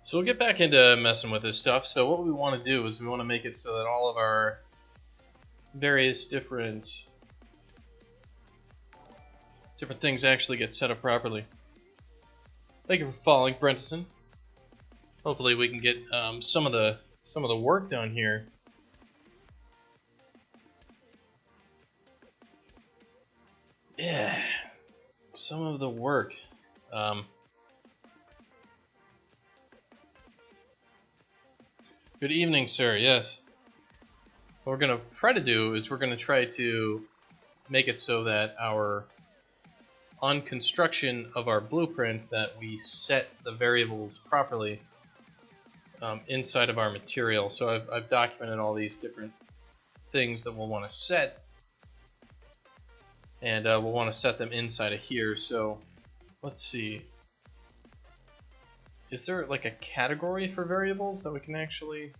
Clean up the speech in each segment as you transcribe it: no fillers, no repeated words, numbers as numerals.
So we'll get back into messing with this stuff. So what we want to do is we want to make it so that all of our various different things actually get set up properly. Thank you for following, Brentison. Hopefully we can get some of the work done here. Yeah, some of the work. Good evening, sir. Yes. What we're going to try to do is we're going to try to make it so that on construction of our blueprint that we set the variables properly inside of our material. So I've documented all these different things that we'll want to set, and we'll want to set them inside of here. So let's see. Is there like a category for variables that we can actually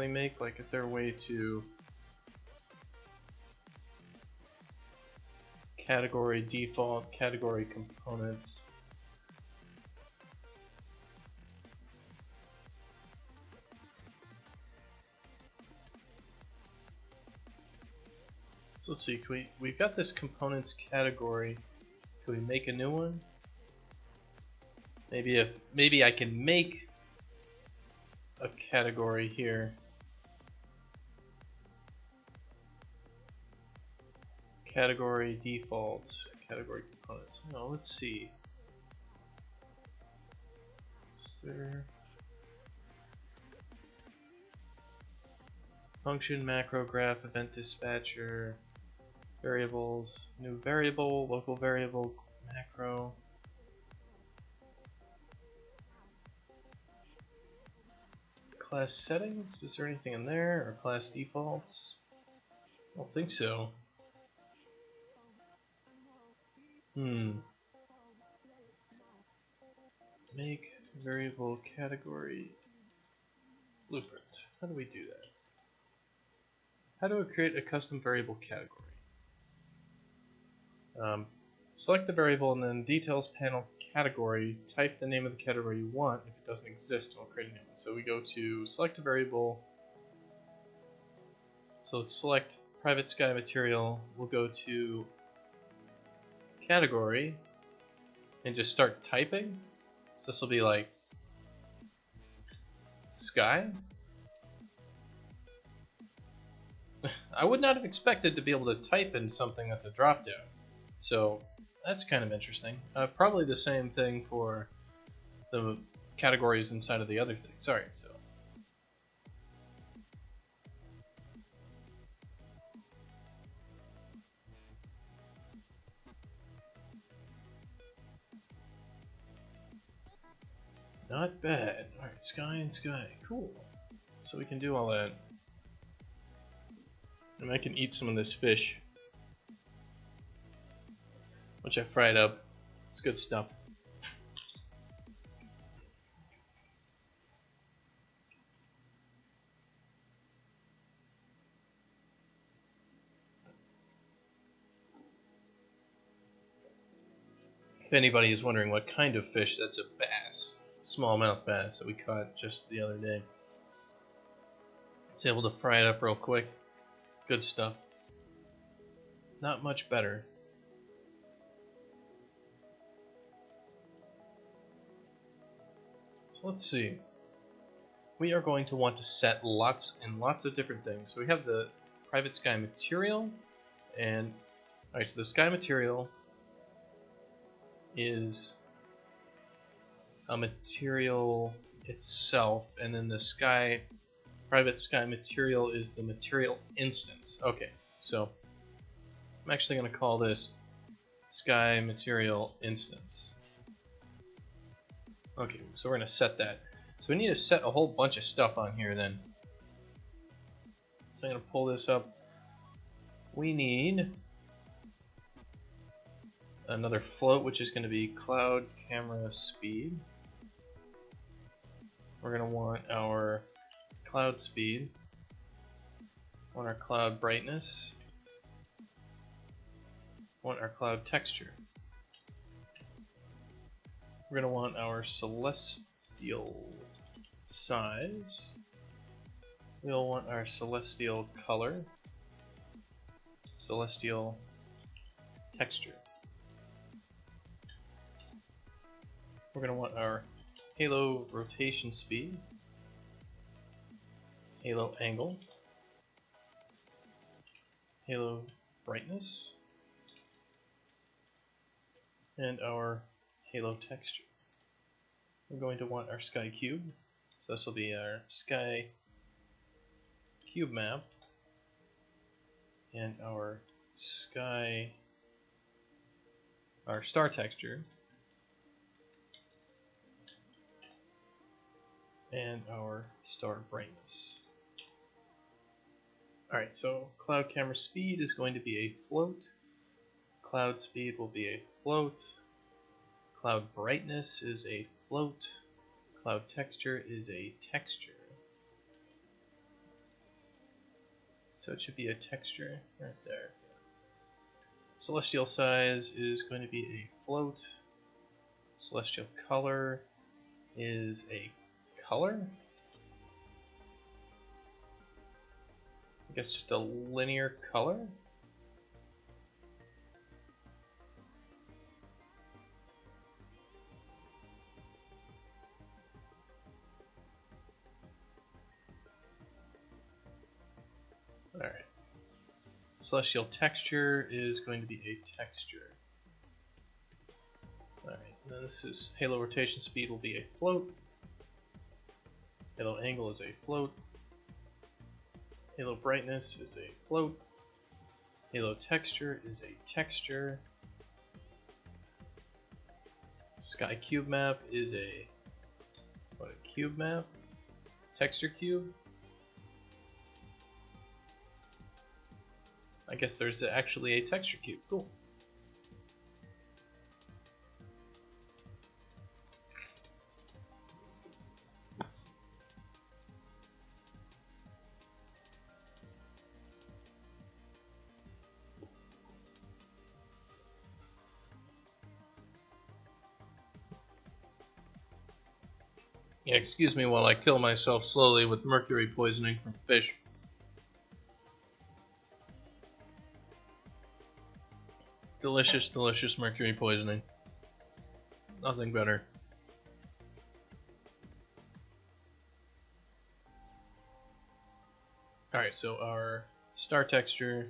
make? Like, is there a way to category default, category components? So let's see, we've got this components category. Can we make a new one? Maybe I can make a category here. Category default, category components. No, let's see. Is there function, macro, graph, event dispatcher, variables, new variable, local variable, macro. Class settings, is there anything in there? Or class defaults? I don't think so. Make variable category blueprint. How do we do that? How do we create a custom variable category? Select the variable and then details panel category, type the name of the category you want. If it doesn't exist, we'll create a new one. So we go to select a variable. So let's select private sky material. We'll go to category and just start typing. So this will be like sky. I would not have expected to be able to type in something that's a drop down. So that's kind of interesting. Probably the same thing for the categories inside of the other thing. Sorry, so. Not bad. Alright, sky and sky. Cool. So we can do all that. And I can eat some of this fish, which I fried up. It's good stuff. If anybody is wondering what kind of fish, that's a bass. Smallmouth bass that we caught just the other day. I was able to fry it up real quick. Good stuff. Not much better. So let's see. We are going to want to set lots of different things. So we have the private sky material, and alright, so the sky material is a material itself, and then the private sky material is the material instance. Okay, so I'm actually going to call this sky material instance. Okay, so we're going to set that. So we need to set a whole bunch of stuff on here then. So I'm going to pull this up. We need another float, which is going to be cloud camera speed. We're going to want our cloud speed, want our cloud brightness, want our cloud texture. We're going to want our celestial size. We'll want our celestial color, celestial texture. We're going to want our halo rotation speed, halo angle, halo brightness, and our halo texture. We're going to want our sky cube, so this will be our sky cube map, and our star texture, and our star brightness. Alright, so cloud camera speed is going to be a float, cloud speed will be a float, cloud brightness is a float, cloud texture is a texture. So it should be a texture right there. Celestial size is going to be a float, celestial color is a color? I guess just a linear color? Alright. Celestial texture is going to be a texture. Alright, then this is halo rotation speed will be a float. Halo angle is a float. Halo brightness is a float. Halo texture is a texture. Sky cube map is a cube map? Texture cube? I guess there's actually a texture cube. Cool. Yeah, excuse me while I kill myself slowly with mercury poisoning from fish. Delicious, delicious mercury poisoning. Nothing better. Alright, so our star texture,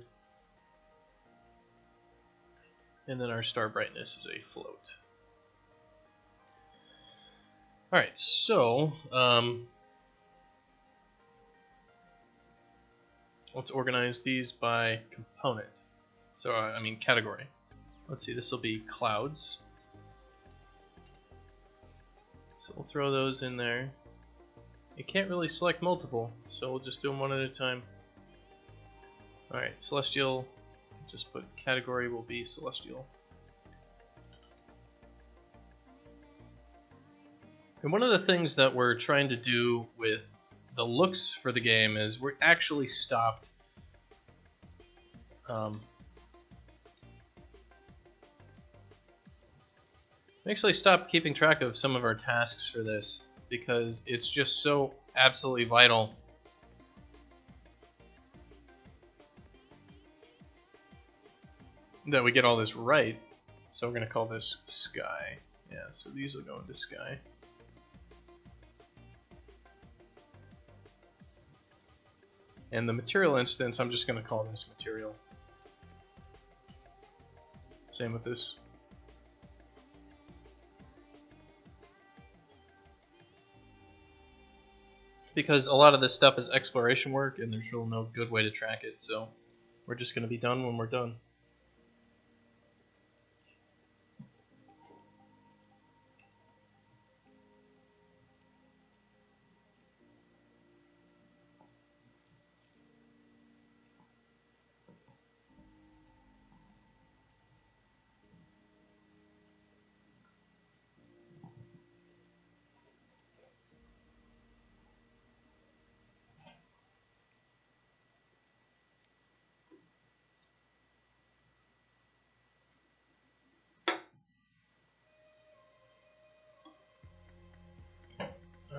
and then our star brightness is a float. Alright, so let's organize these by component. So, I mean category. Let's see, this will be clouds. So we'll throw those in there. You can't really select multiple, so we'll just do them one at a time. Alright, celestial, let's just put category will be celestial. And one of the things that we're trying to do with the looks for the game is we're actually stopped keeping track of some of our tasks for this because it's just so absolutely vital that we get all this right. So we're going to call this sky. Yeah, so these will go into sky. And the material instance, I'm just going to call this material. Same with this. Because a lot of this stuff is exploration work and there's really no good way to track it, so we're just going to be done when we're done.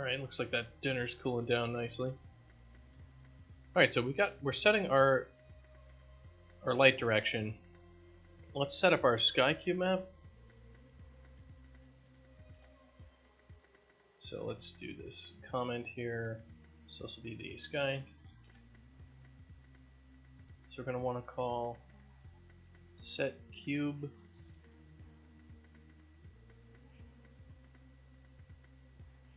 Alright, looks like that dinner's cooling down nicely. Alright, so we're setting our light direction. Let's set up our sky cube map. So let's do this comment here. So this will be the sky. So we're going to want to call set cube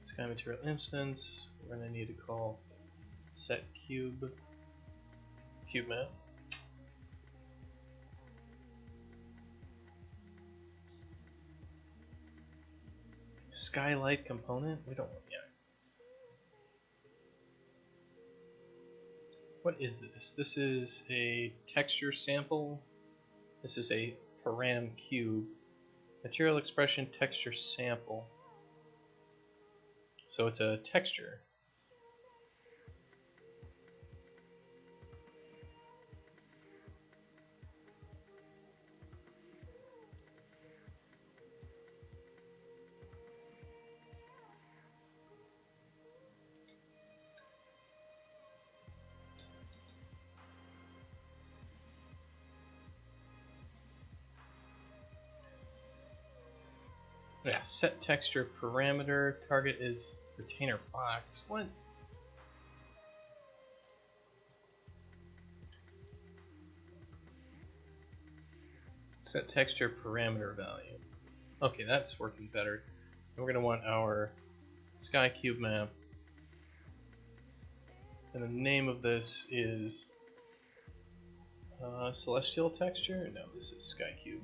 sky material instance. We're going to need to call set cube map. Skylight component? We don't want yet. What is this? This is a texture sample. This is a param cube. Material expression texture sample. So it's a texture. Yeah, set texture parameter. Target is retainer box. What? Set texture parameter value. Okay, that's working better. And we're going to want our sky cube map. And the name of this is celestial texture? No, this is sky cube.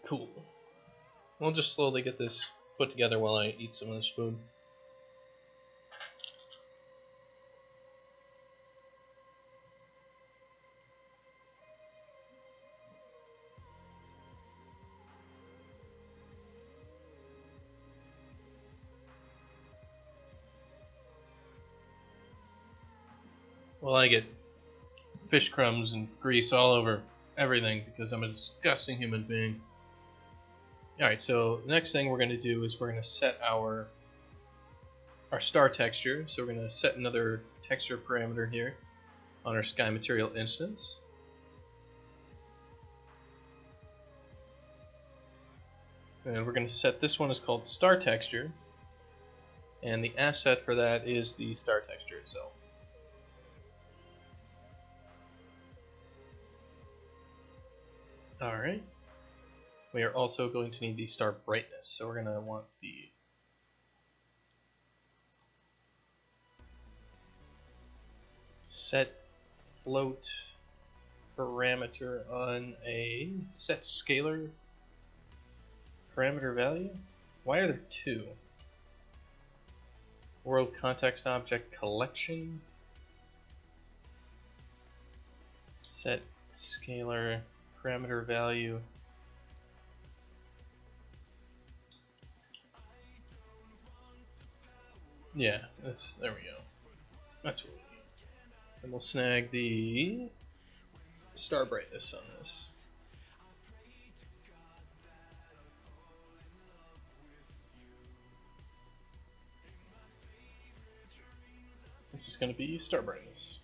Cool. We'll just slowly get this put together while I eat some of this food. Well, I get fish crumbs and grease all over everything because I'm a disgusting human being. Alright, so the next thing we're going to do is we're going to set our star texture. So we're going to set another texture parameter here on our sky material instance. And we're going to set this one is called star texture. And the asset for that is the star texture itself. Alright. We are also going to need the star brightness, so we're going to want the set float parameter on a set scalar parameter value. Why are there two? World context object collection. Set scalar parameter value. Yeah, there we go. That's what we need. And we'll snag the star brightness on this. This is going to be star brightness.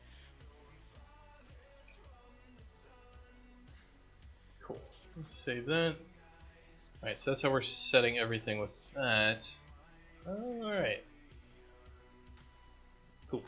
Cool. Let's save that. Alright, so that's how we're setting everything with that. Alright. Cool.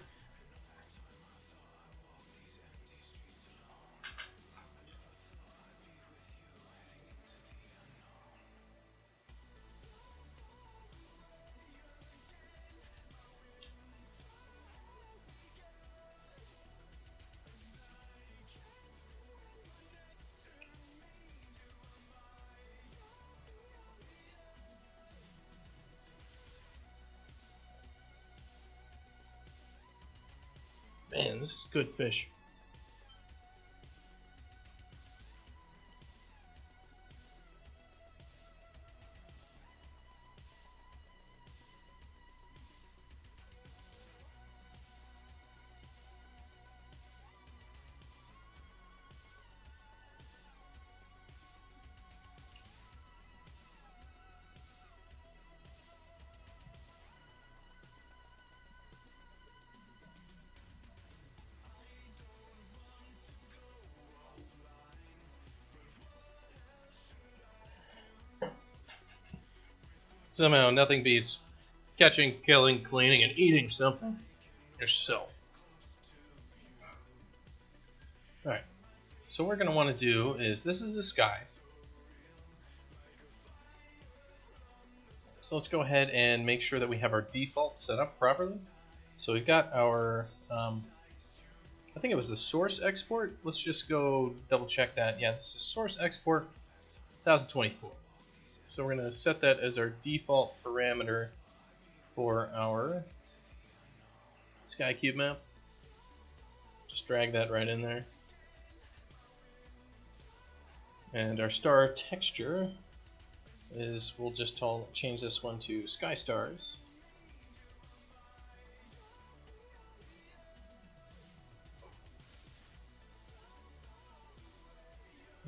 Man, this is good fish. Somehow nothing beats catching, killing, cleaning, and eating something yourself. Alright, so what we're going to want to do is, this is the sky. So let's go ahead and make sure that we have our default set up properly. So we've got our, I think it was the source export. Let's just go double check that. Yeah, this is source export 1024. So we're going to set that as our default parameter for our sky cube map. Just drag that right in there. And our star texture is, we'll just change this one to sky stars.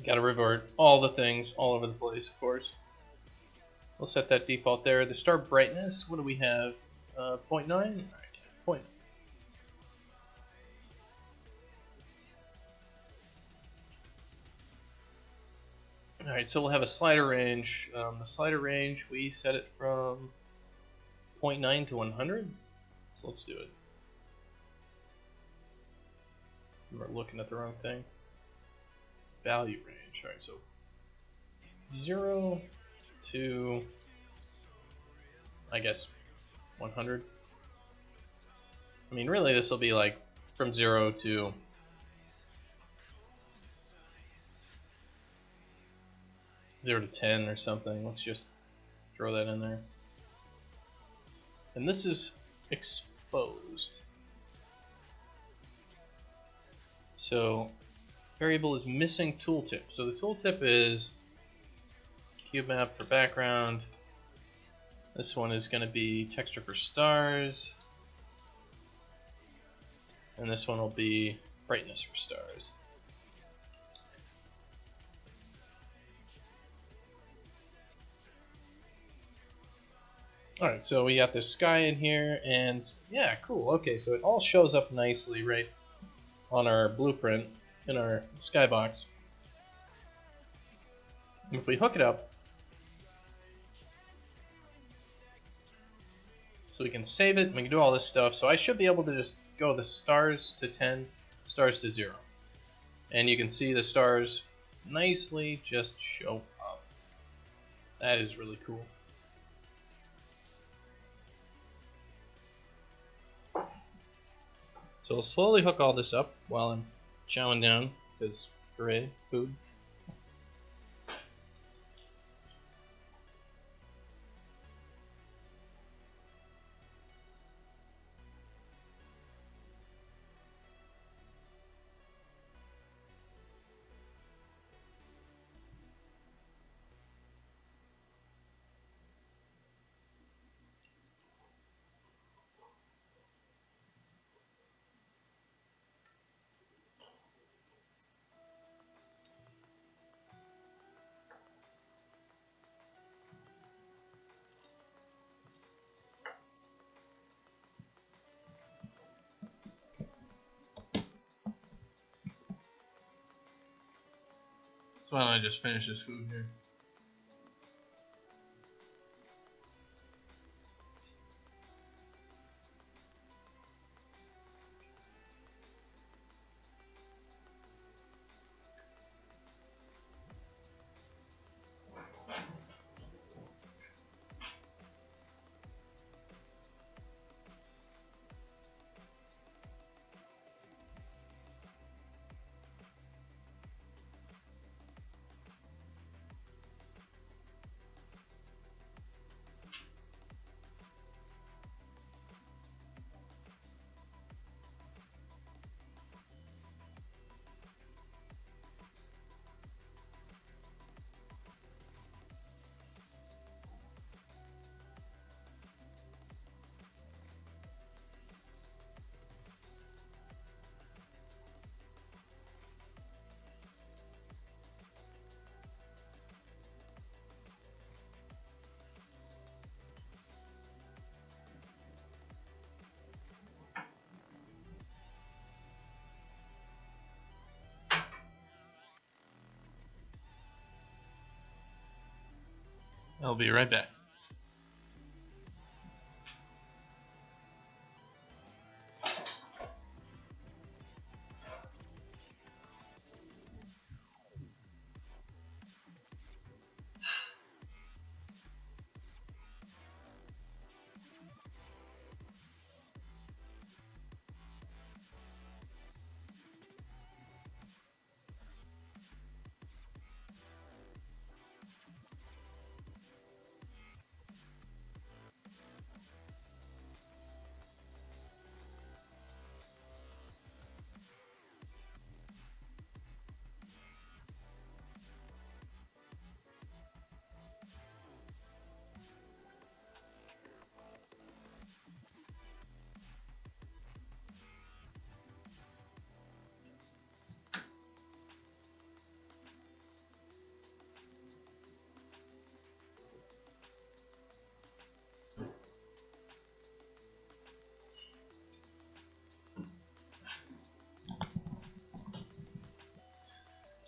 Got to revert all the things all over the place, of course. We'll set that default there. The star brightness, what do we have? 0.9? All right, 0.9. Alright, so we'll have a slider range. The slider range, we set it from 0.9 to 100. So let's do it. We're looking at the wrong thing. Value range. Alright, so 0 to, I guess, 100. I mean, really, this will be like from 0 to 0 to 10 or something. Let's just throw that in there. And this is exposed. So variable is missing tooltip. So the tooltip is cube map for background. This one is going to be texture for stars. And this one will be brightness for stars. Alright, so we got this sky in here, and yeah, cool. Okay, so it all shows up nicely right on our blueprint in our skybox. And if we hook it up, so we can save it and we can do all this stuff, so I should be able to just go the stars to 10, stars to 0. And you can see the stars nicely just show up. That is really cool. So we'll slowly hook all this up while I'm chowing down, because hooray, food. So why don't I just finish this food here? I'll be right back.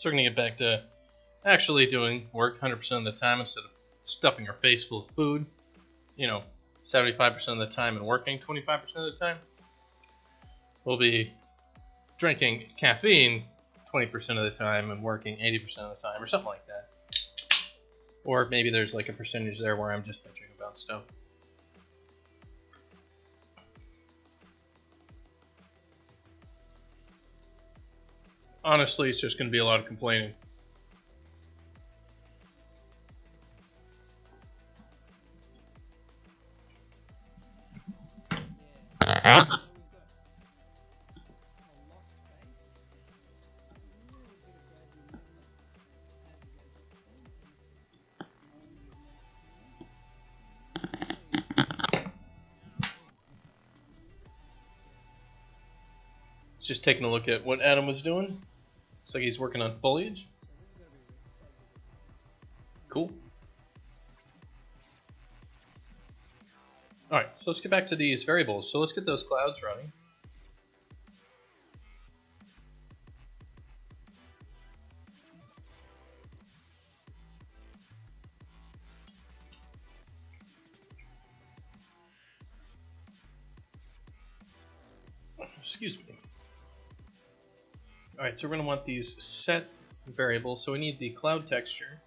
So we're going to get back to actually doing work 100% of the time instead of stuffing our face full of food. 75% of the time and working 25% of the time. We'll be drinking caffeine 20% of the time and working 80% of the time, or something like that. Or maybe there's like a percentage there where I'm just bitching about stuff. Honestly, it's just going to be a lot of complaining. Just taking a look at what Adam was doing. Looks like he's working on foliage. Cool. Alright, so let's get back to these variables. So let's get those clouds running. Excuse me. Alright, so we're going to want these set variables. So we need the cloud texture.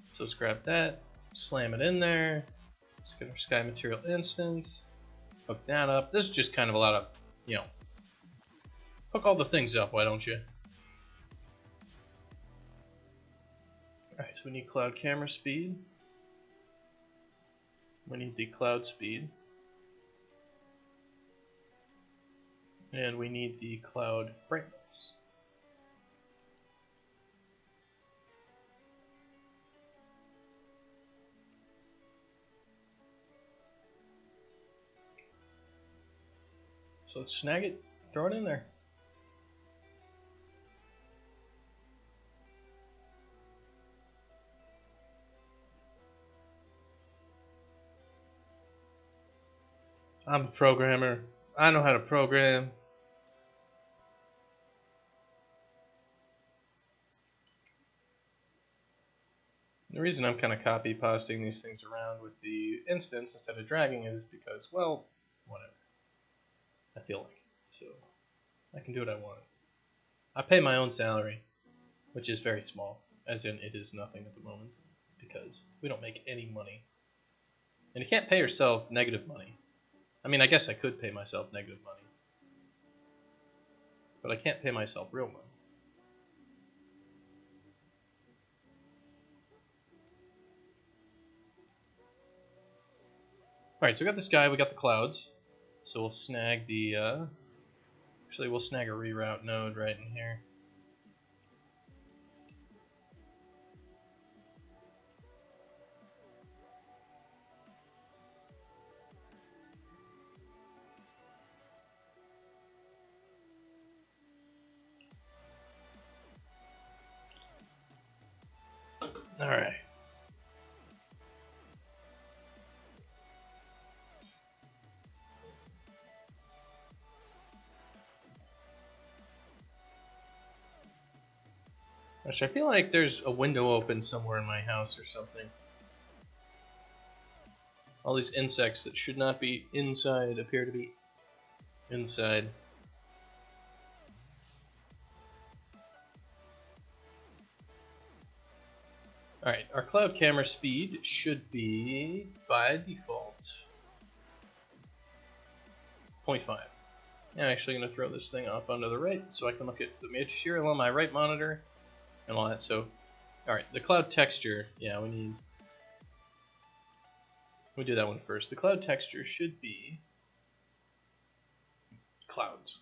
So let's grab that, slam it in there. Let's get our sky material instance. Hook that up. This is just kind of a lot of, hook all the things up, why don't you? Alright, so we need cloud camera speed. We need the cloud speed. And we need the cloud brightness. So let's snag it, throw it in there. I'm a programmer. I know how to program. The reason I'm kind of copy pasting these things around with the instance instead of dragging it is because, well, whatever. I feel like. So I can do what I want. I pay my own salary, which is very small, as in it is nothing at the moment, because we don't make any money. And you can't pay yourself negative money. I mean, I guess I could pay myself negative money, but I can't pay myself real money. Alright, so we got the sky, we got the clouds. So we'll snag the, actually we'll snag a reroute node right in here. Alright. Actually, I feel like there's a window open somewhere in my house or something. All these insects that should not be inside appear to be inside. Alright, our cloud camera speed should be, by default, 0.5. I'm actually going to throw this thing up onto the right so I can look at the material on my right monitor and all that. So, alright, the cloud texture, yeah, we do that one first. The cloud texture should be clouds.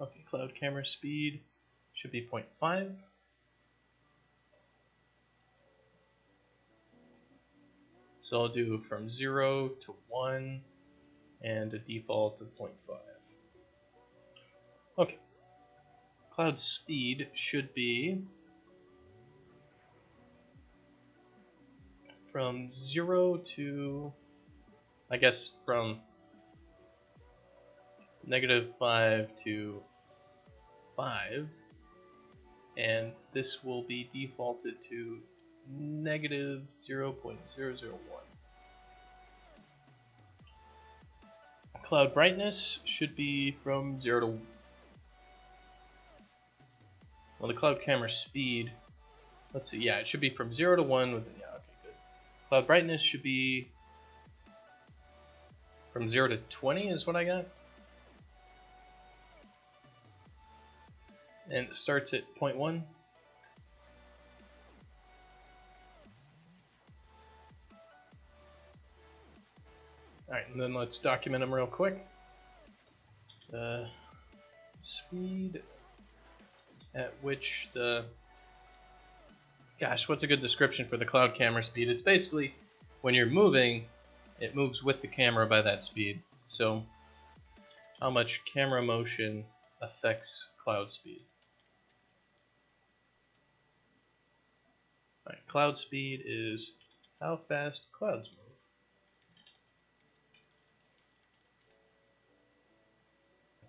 Okay, cloud camera speed should be 0.5. So I'll do from 0 to 1 and a default of 0.5. Okay. Cloud speed should be from 0 to, I guess, from -5 to 5, and this will be defaulted to -0.001. Cloud brightness should be from 0 to, well, the cloud camera speed, let's see, yeah, it should be from 0 to 1 with, yeah, okay, good. Cloud brightness should be from 0 to 20 is what I got. And it starts at 0.1. Alright, and then let's document them real quick. Speed at which the... Gosh, what's a good description for the cloud camera speed? It's basically when you're moving, it moves with the camera by that speed. So, how much camera motion affects cloud speed? Alright, cloud speed is how fast clouds move.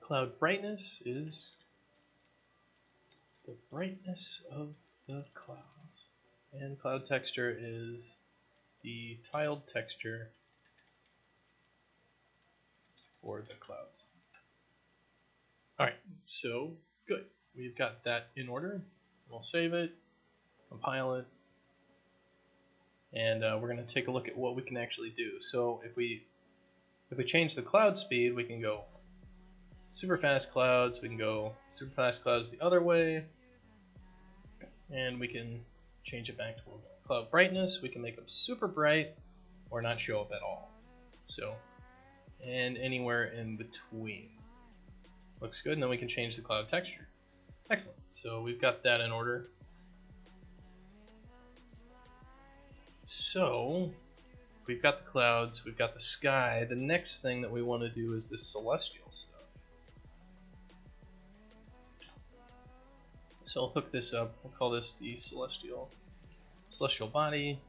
Cloud brightness is the brightness of the clouds. And cloud texture is the tiled texture for the clouds. Alright, so good. We've got that in order. We'll save it, compile it, and we're going to take a look at what we can actually do. So if we change the cloud speed, we can go super fast clouds, we can go super fast clouds the other way, and we can change it back to cloud brightness. We can make them super bright or not show up at all. So, and anywhere in between. Looks good, and then we can change the cloud texture. Excellent. So we've got that in order. So we've got the clouds, we've got the sky. The next thing that we want to do is this celestial stuff. So I'll hook this up. We'll call this the celestial body.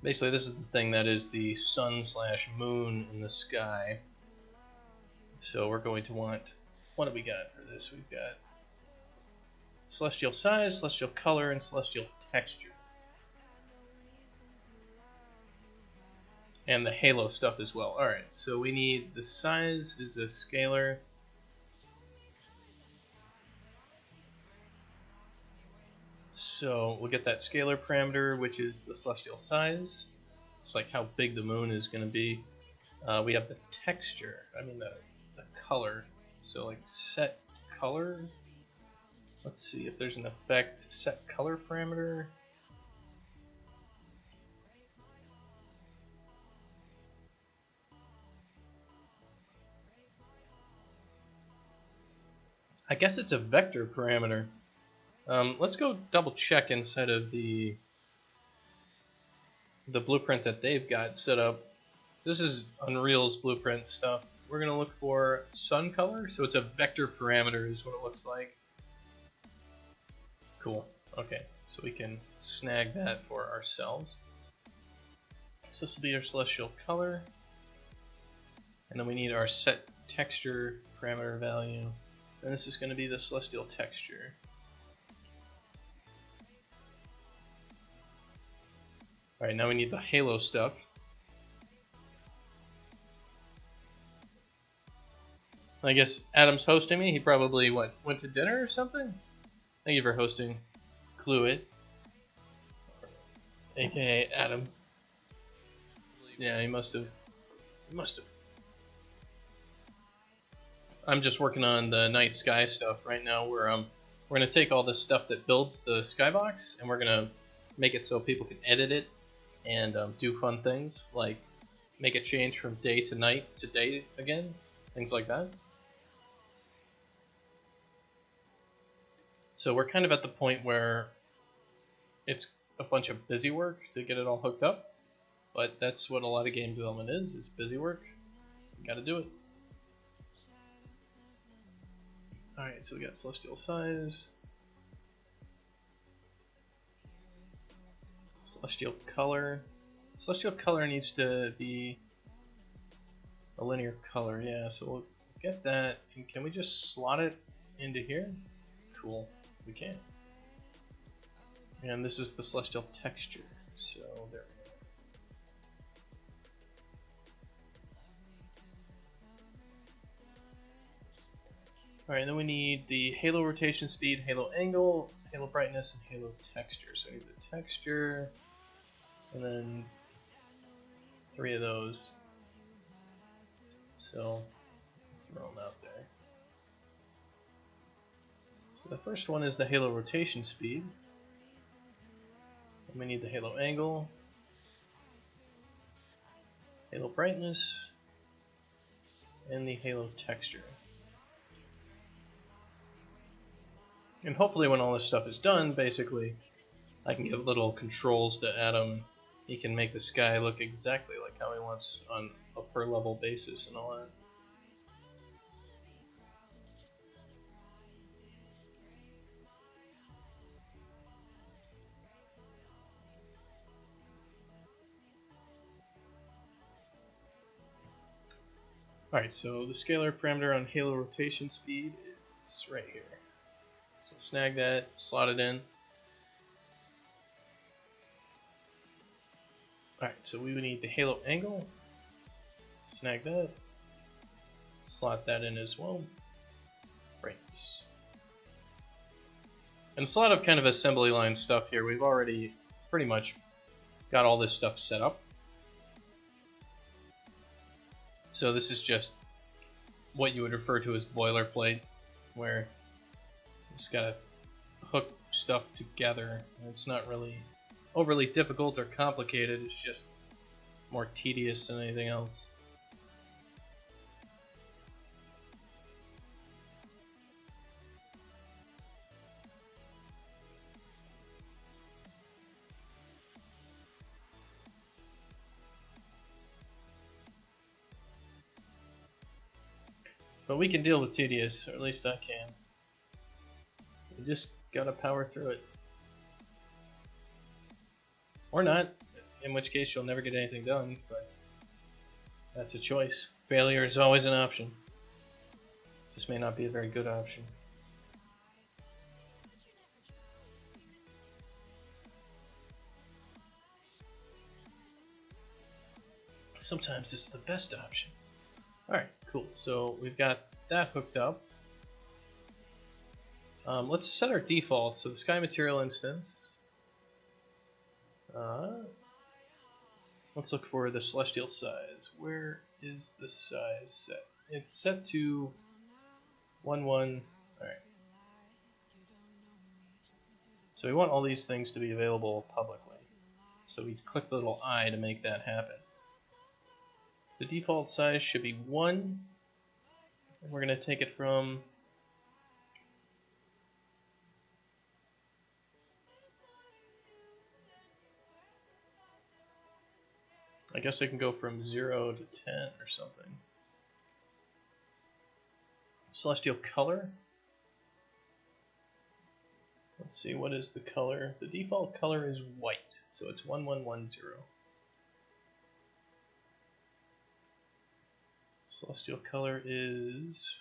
Basically, this is the thing that is the sun/moon in the sky. So we're going to want, what do we got for this? We've got celestial size, celestial color, and celestial texture. And the halo stuff as well. Alright, so we need, the size is a scalar. So we'll get that scalar parameter, which is the celestial size. It's like how big the moon is going to be. We have the texture, the color. So like set color. Let's see if there's an effect. Set color parameter. I guess it's a vector parameter. Let's go double check inside of the blueprint that they've got set up. This is Unreal's blueprint stuff. We're going to look for sun color, so it's a vector parameter is what it looks like. Cool. Okay, so we can snag that for ourselves. So this will be our celestial color. And then we need our set texture parameter value. And this is going to be the celestial texture. Alright, now we need the halo stuff. I guess Adam's hosting me. He probably, went to dinner or something? Thank you for hosting Cluid, aka Adam. Yeah, he must have. I'm just working on the night sky stuff right now. We're gonna take all this stuff that builds the skybox, and we're gonna make it so people can edit it and do fun things like make it change from day to night to day again, things like that. So we're kind of at the point where it's a bunch of busy work to get it all hooked up, but that's what a lot of game development is busy work. You gotta do it. Alright, so we got celestial size, celestial color. Celestial color needs to be a linear color, yeah, so we'll get that. And can we just slot it into here? Cool, we can. And this is the celestial texture, so there we go. Alright, then we need the halo rotation speed, halo angle, halo brightness, and halo texture. So I need the texture, and then 3 of those. So throw them out there. So the first one is the halo rotation speed. And we need the halo angle, halo brightness, and the halo texture. And hopefully when all this stuff is done, basically, I can give little controls to Adam. He can make the sky look exactly like how he wants on a per level basis and all that. Alright, so the scalar parameter on halo rotation speed is right here. So snag that, slot it in. Alright, so we would need the halo angle. Snag that. Slot that in as well. Brightness. And it's a lot of kind of assembly line stuff here. We've already pretty much got all this stuff set up. So this is just what you would refer to as boilerplate, where you just gotta hook stuff together. It's not really overly difficult or complicated, it's just more tedious than anything else. But we can deal with tedious, or at least I can. We just gotta power through it. Or not, in which case you'll never get anything done, but that's a choice. Failure is always an option. Just may not be a very good option. Sometimes it's the best option. Alright, cool. So we've got that hooked up. Let's set our default. So the sky material instance. Let's look for the celestial size. Where is the size set? It's set to 1, 1. Alright. So we want all these things to be available publicly. So we click the little I to make that happen. The default size should be 1. And we're going to take it from I guess I can go from 0 to 10 or something. Celestial color. Let's see, what is the color? The default color is white, so it's 1110. Celestial color is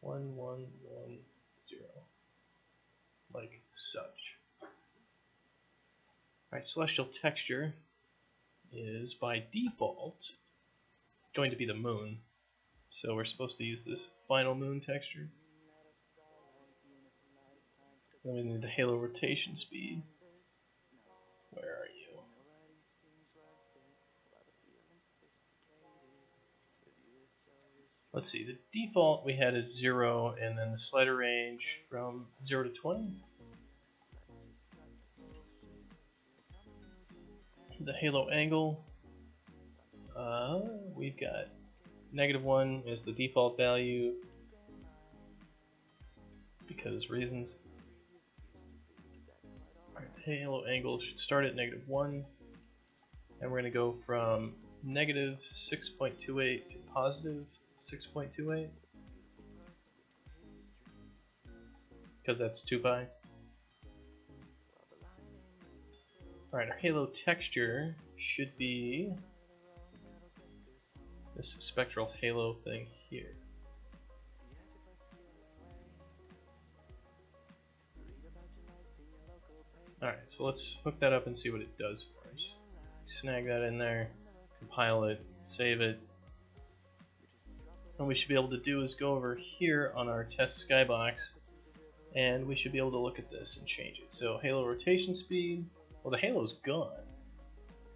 1110, like such. Alright, celestial texture is by default going to be the moon. So we're supposed to use this final moon texture. Then we need the halo rotation speed. Where are you? Let's see, the default we had is 0, and then the slider range from 0 to 20. The halo angle, we've got -1 as the default value because reasons. Alright, the halo angle should start at -1, and we're going to go from -6.28 to +6.28. because that's 2 pi. Alright, our halo texture should be this spectral halo thing here. Alright, so let's hook that up and see what it does for us. Snag that in there, compile it, save it. And we should be able to do is go over here on our test skybox, and we should be able to look at this and change it. So halo rotation speed, well, the halo's gone.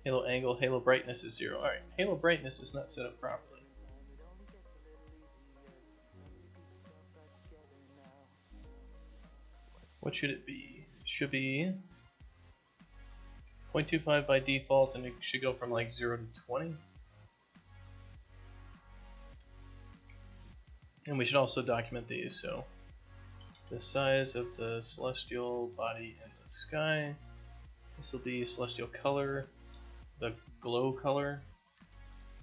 Halo angle, halo brightness is 0. Alright, halo brightness is not set up properly. What should it be? It should be 0.25 by default, and it should go from like 0 to 20. And we should also document these. So the size of the celestial body in the sky. This will be celestial color, the glow color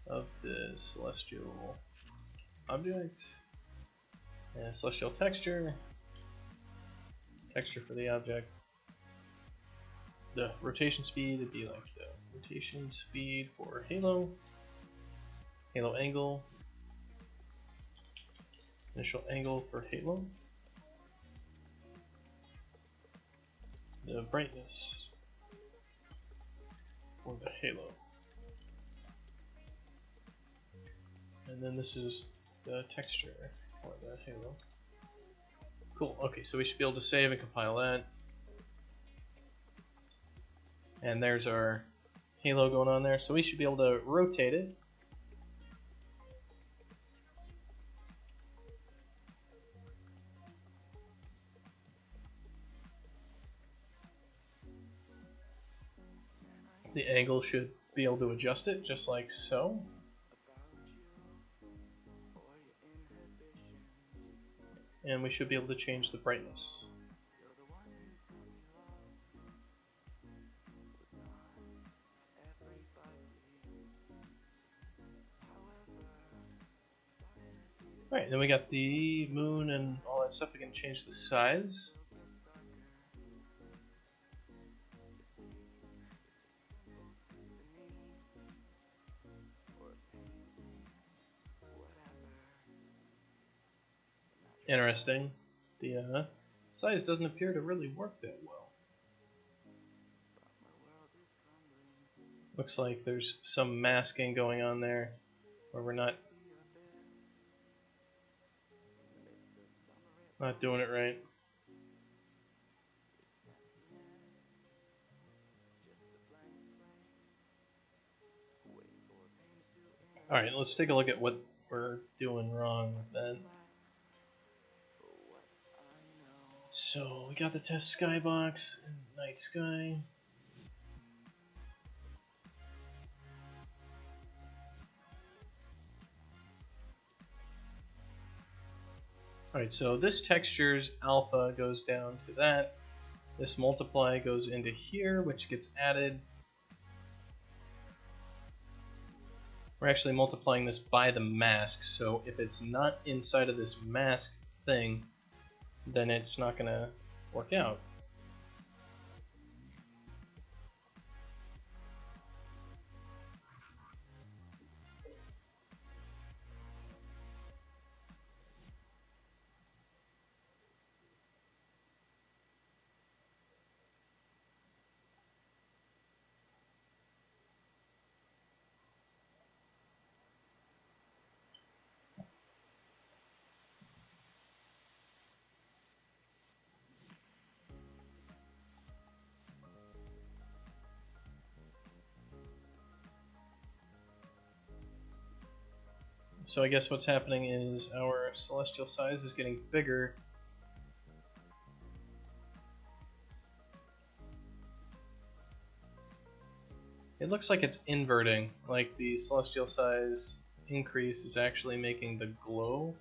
of the celestial object, and celestial texture, texture for the object. The rotation speed would be like the rotation speed for halo, halo angle, initial angle for halo, the brightness for the halo, and then this is the texture for the halo. Cool, okay, so we should be able to save and compile that. And there's our halo going on there, so we should be able to rotate it. The angle should be able to adjust it just like so. And we should be able to change the brightness. Alright, then we got the moon and all that stuff. We can change the size. Interesting. The size doesn't appear to really work that well. Looks like there's some masking going on there where we're not doing it right. Alright, let's take a look at what we're doing wrong with that. So we got the test skybox and night sky. Alright, so this texture's alpha goes down to that. This multiply goes into here, which gets added. We're actually multiplying this by the mask, so if it's not inside of this mask thing, then it's not going to work out. So I guess what's happening is our celestial size is getting bigger. It looks like it's inverting, like the celestial size increase is actually making the glow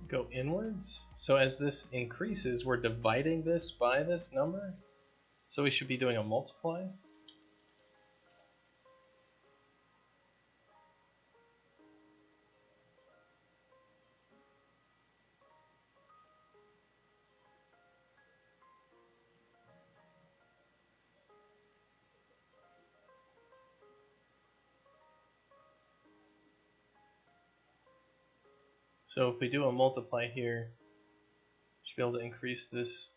go inwards. So as this increases, we're dividing this by this number. So we should be doing a multiply. So if we do a multiply here, we should be able to increase this.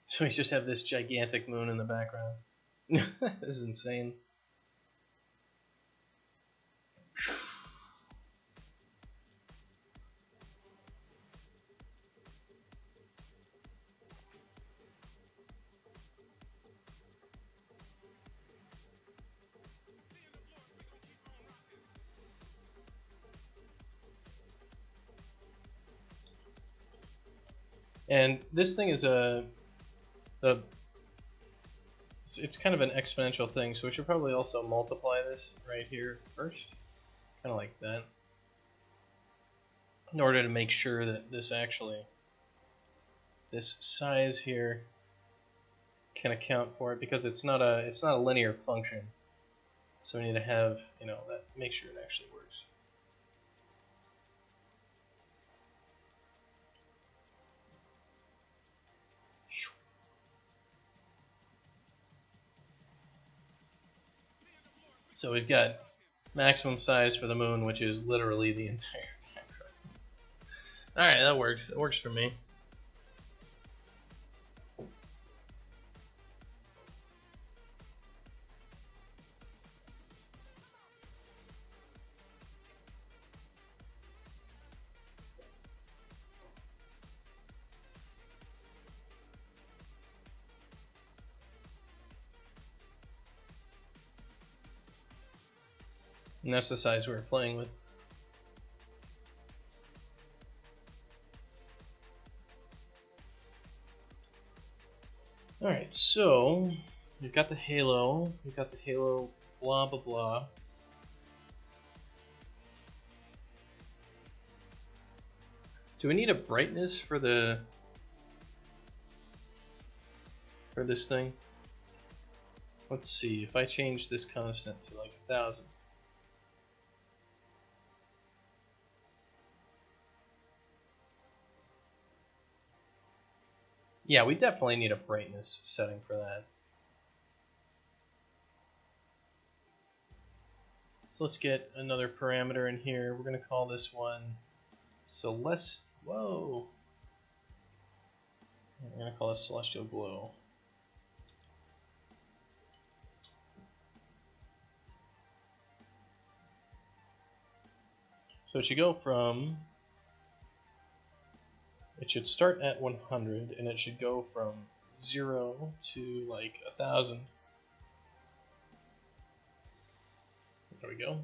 So we just have this gigantic moon in the background. This is insane. And this thing is it's kind of an exponential thing, so we should probably also multiply this right here first, kind of like that, in order to make sure that this size here can account for it, because it's not a linear function. So we need to have, that make sure it actually works. So we've got maximum size for the moon, which is literally the entire background. Alright, that works. It works for me. And that's the size we're playing with. Alright, so we've got the halo, blah blah blah. Do we need a brightness for this thing? Let's see, if I change this constant to like 1000. Yeah, we definitely need a brightness setting for that. So let's get another parameter in here. We're going to call this one Whoa! We're going to call it Celestial Glow. So it should go from... It should start at 100, and it should go from 0 to like 1000. There we go.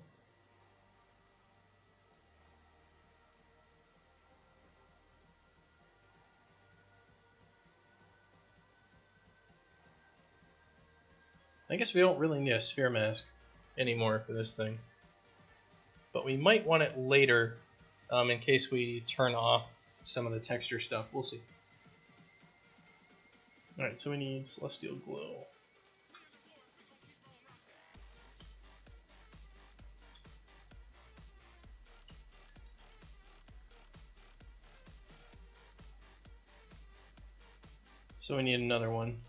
I guess we don't really need a sphere mask anymore for this thing, but we might want it later in case we turn off some of the texture stuff. We'll see. Alright, so we need Celestial Glow. So we need another one.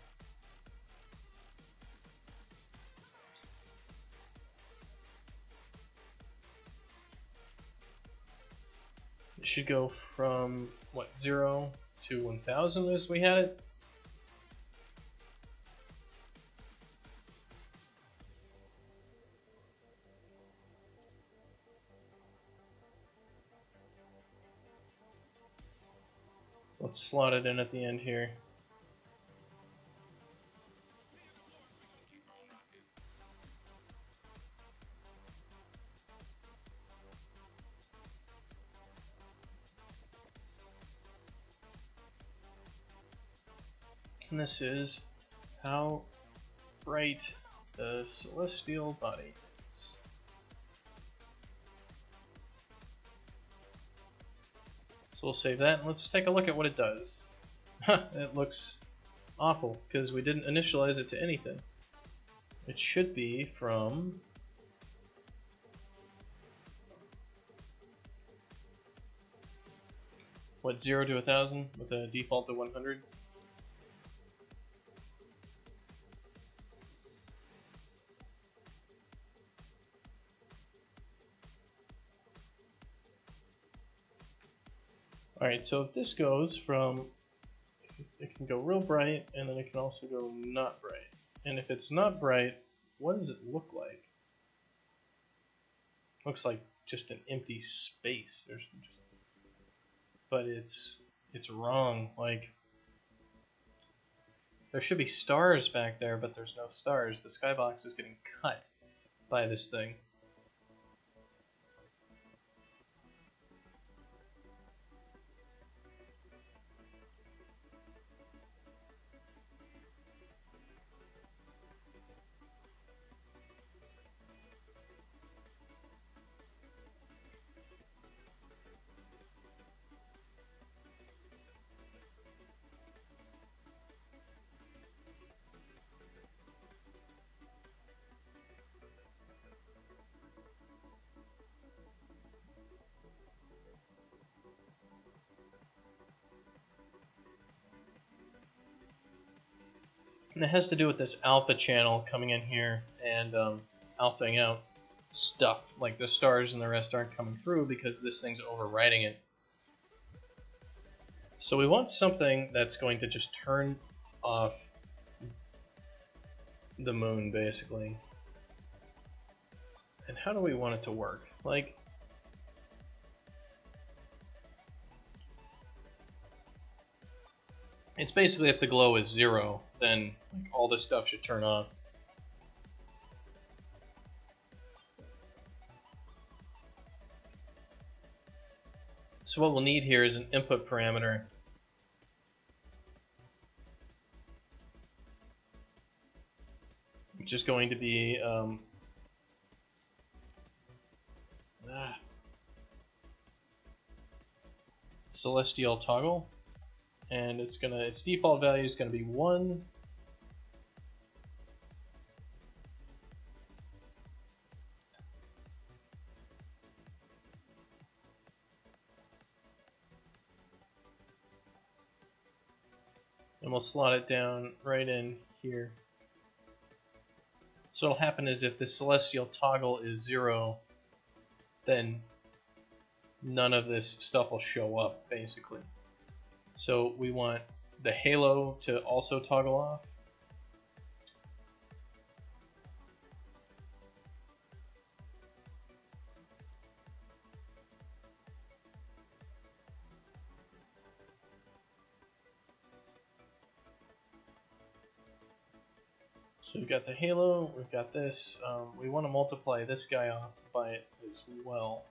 It should go from, what, 0 to 1000 as we had it? So let's slot it in at the end here. And this is how bright the celestial body is. So we'll save that and let's take a look at what it does. It looks awful because we didn't initialize it to anything. It should be from what, 0 to 1,000 with a default of 100? Alright, so if this goes from, it can go real bright, and then it can also go not bright. And if it's not bright, what does it look like? Looks like just an empty space. There's just, but it's wrong. Like, there should be stars back there, but there's no stars. The skybox is getting cut by this thing. And it has to do with this alpha channel coming in here and alphaing out stuff. Like the stars and the rest aren't coming through because this thing's overriding it. So we want something that's going to just turn off the moon, basically. And how do we want it to work? Like, it's basically if the glow is 0, then like, all this stuff should turn off. So what we'll need here is an input parameter. Which is going to be celestial toggle, and its default value is going to be 1. And we'll slot it down right in here. So what'll happen is if the celestial toggle is 0, then none of this stuff will show up, basically. So we want the halo to also toggle off. So we've got the halo, we've got this. We want to multiply this guy off by it as well.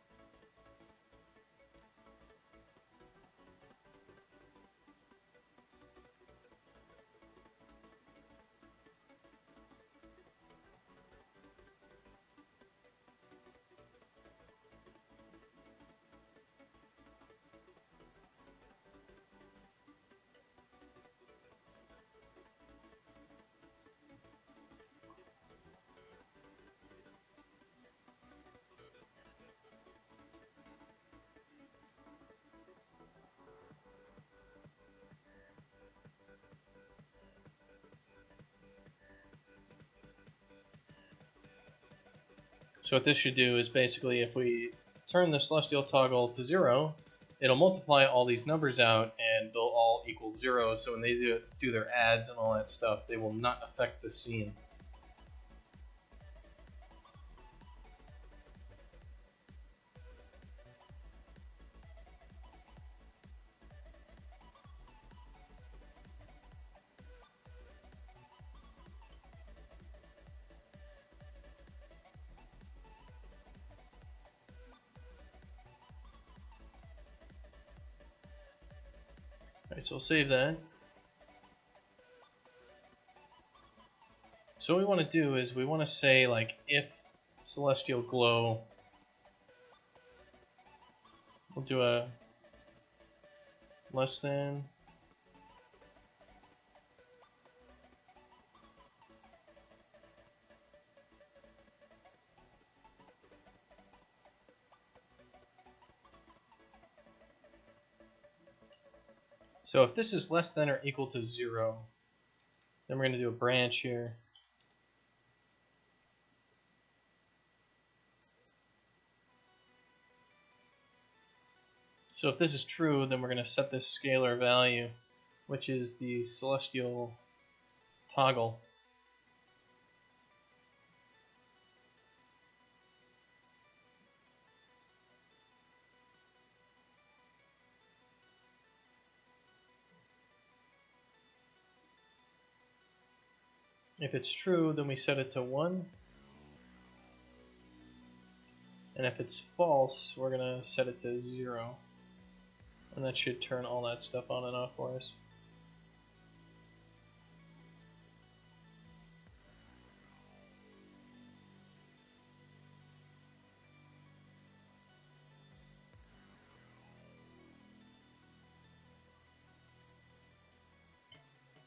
So what this should do is basically if we turn the celestial toggle to 0, it'll multiply all these numbers out and they'll all equal 0. So when they do their adds and all that stuff, they will not affect the scene. Alright, so we'll save that. So what we want to do is we want to say, like, if celestial glow, we'll do a less than. So if this is less than or equal to 0, then we're going to do a branch here. So if this is true, then we're going to set this scalar value, which is the celestial toggle. If it's true, then we set it to 1. And if it's false, we're going to set it to 0. And that should turn all that stuff on and off for us.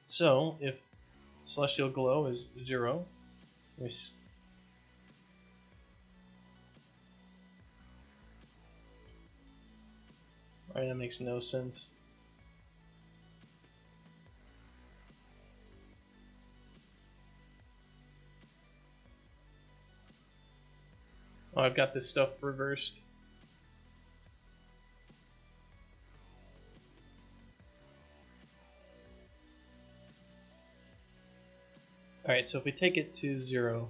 So if celestial glow is 0, alright, that makes no sense. Oh, I've got this stuff reversed. Alright, so if we take it to 0,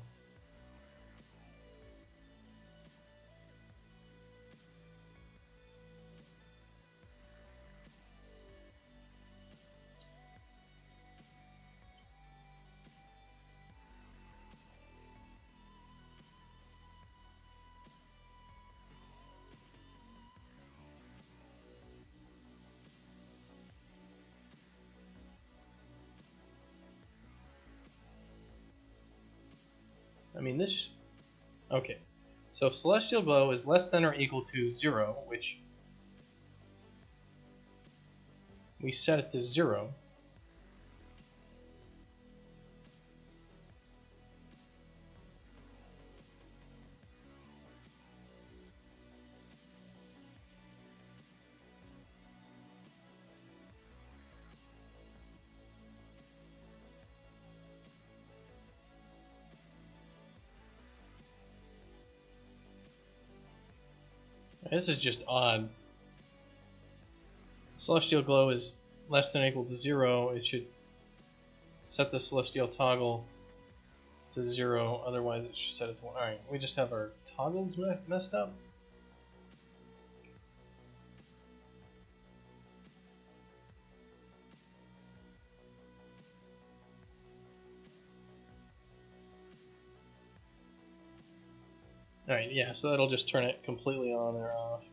I mean this, okay, so if celestial glow is less than or equal to 0, which we set it to 0, this is just odd. Celestial glow is less than or equal to 0, it should set the celestial toggle to 0, otherwise it should set it to 1. Alright, we just have our toggles messed up. Alright, yeah, so that'll just turn it completely on or off.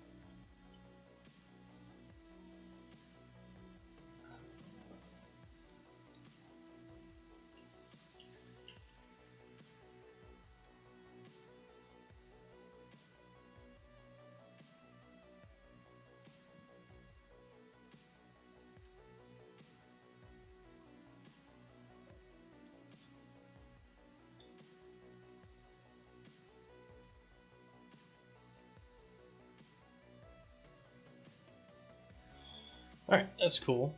Alright, that's cool.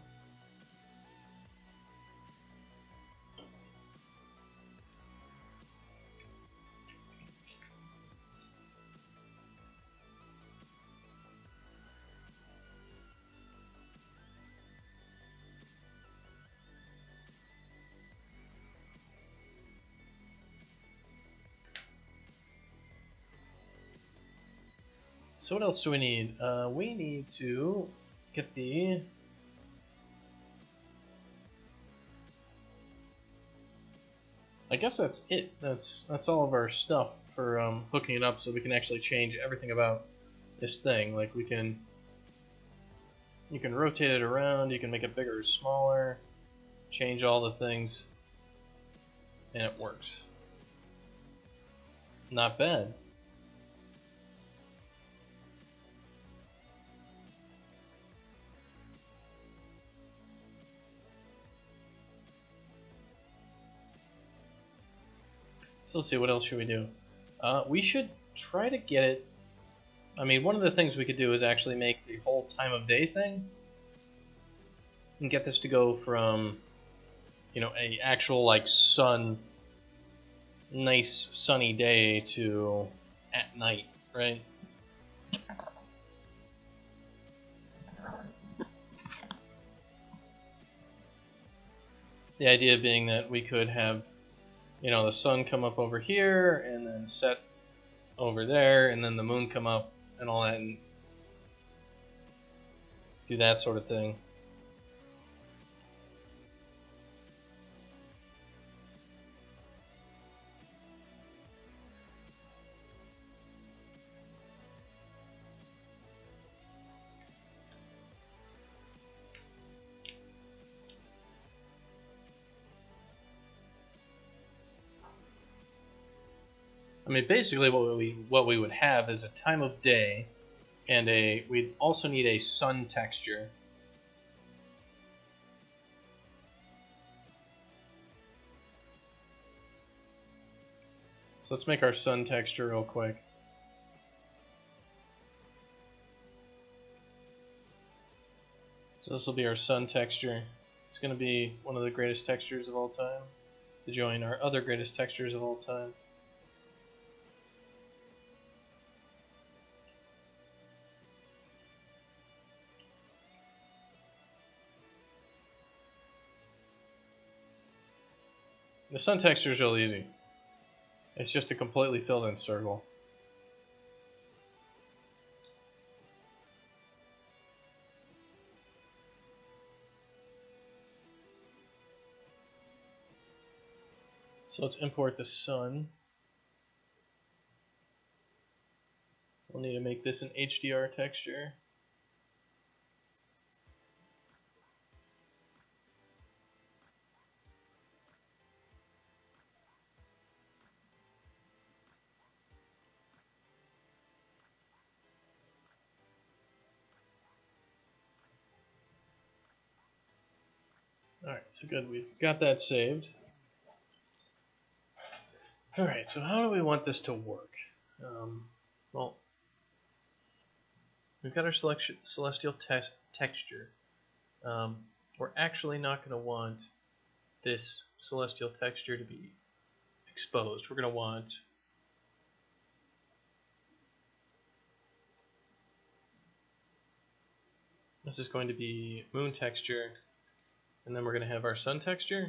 So what else do we need? We need to get the I guess that's it. That's all of our stuff for hooking it up, so we can actually change everything about this thing. Like you can rotate it around, you can make it bigger or smaller, change all the things, and it works. Not bad. So let's see, what else should we do? We should try to get it. I mean, one of the things we could do is actually make the whole time of day thing. and get this to go from, you know, a actual like nice sunny day to at night, right? The idea being that we could have, you know, the sun come up over here and then set over there, and then the moon come up and all that, and do that sort of thing. I mean, basically what we would have is a time of day, and we'd also need a sun texture. So let's make our sun texture real quick. So this will be our sun texture. It's going to be one of the greatest textures of all time, to join our other greatest textures of all time. The sun texture is real easy. It's just a completely filled in circle. So let's import the sun. We'll need to make this an HDR texture. Alright, so good, we've got that saved. Alright, so how do we want this to work? Well, we've got our celestial texture. We're actually not going to want this celestial texture to be exposed. We're going to want this is going to be moon texture, and then we're going to have our sun texture.